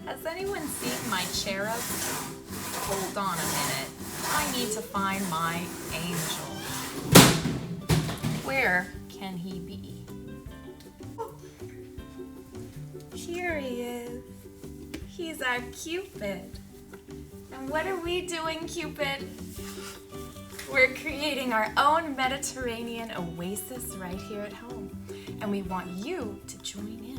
Has anyone seen my cherub? Hold on a minute. I need to find my angel. Where can he be? Here he is. He's our Cupid. And what are we doing, Cupid? We're creating our own Mediterranean oasis right here at home. And we want you to join in.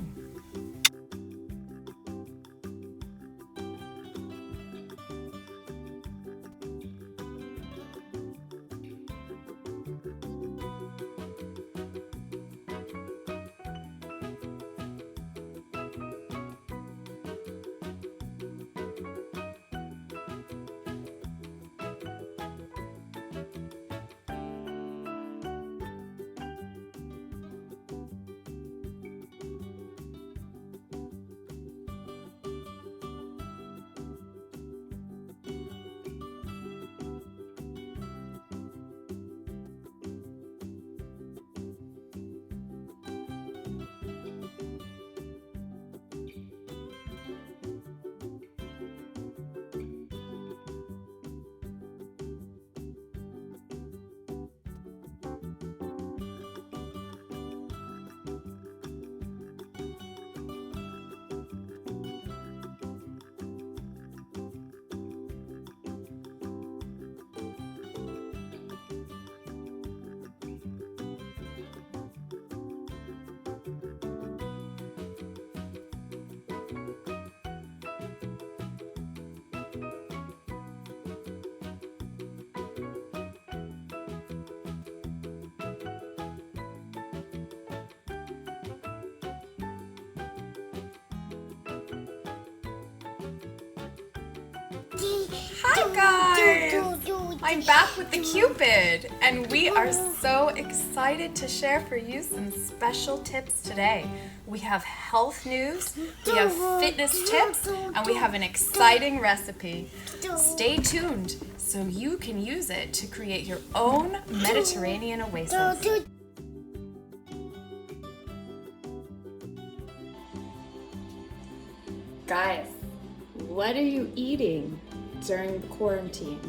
Hi guys! I'm back with the Cupid, and we are so excited to share for you some special tips today. We have health news, we have fitness tips, and we have an exciting recipe. Stay tuned so you can use it to create your own Mediterranean oasis. Guys, what are you eating during the quarantine?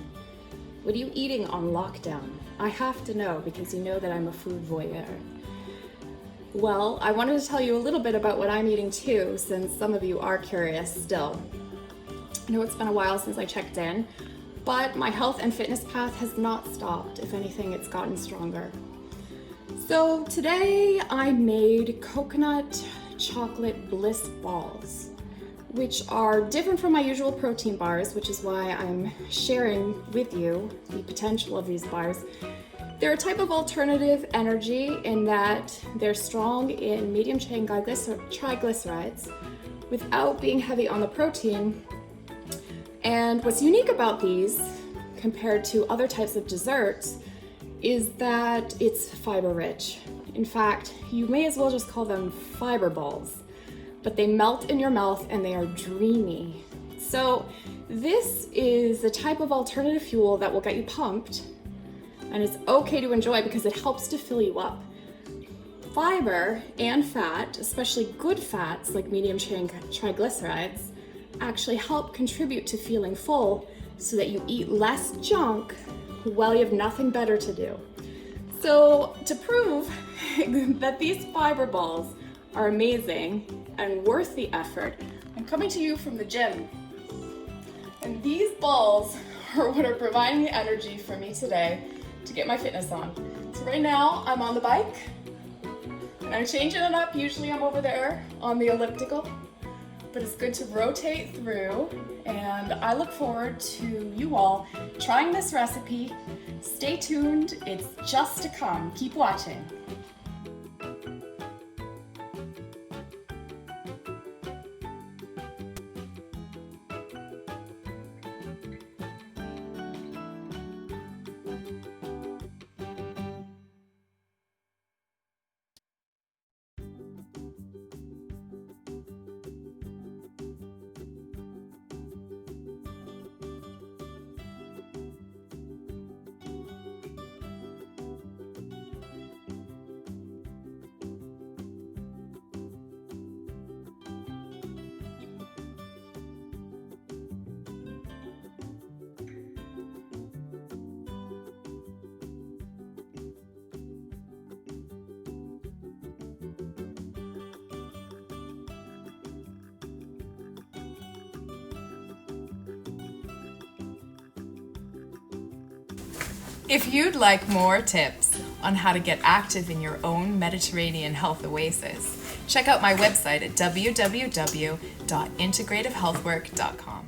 What are you eating on lockdown? I have to know because you know that I'm a food voyeur. Well, I wanted to tell you a little bit about what I'm eating too, since some of you are curious still. I know it's been a while since I checked in, but my health and fitness path has not stopped. If anything, it's gotten stronger. So today I made coconut chocolate bliss balls, which are different from my usual protein bars, which is why I'm sharing with you the potential of these bars. They're a type of alternative energy in that they're strong in medium chain triglycerides without being heavy on the protein. And what's unique about these compared to other types of desserts is that it's fiber rich. In fact, you may as well just call them fiber balls. But they melt in your mouth and they are dreamy. So this is the type of alternative fuel that will get you pumped, and it's okay to enjoy because it helps to fill you up. Fiber and fat, especially good fats like medium chain triglycerides, actually help contribute to feeling full so that you eat less junk while you have nothing better to do. So to prove that these fiber balls are amazing and worth the effort, I'm coming to you from the gym. And these balls are what are providing the energy for me today to get my fitness on. So right now I'm on the bike and I'm changing it up. Usually I'm over there on the elliptical, but it's good to rotate through, and I look forward to you all trying this recipe. Stay tuned, it's just to come. Keep watching. If you'd like more tips on how to get active in your own Mediterranean health oasis, check out my website at www.integrativehealthwork.com.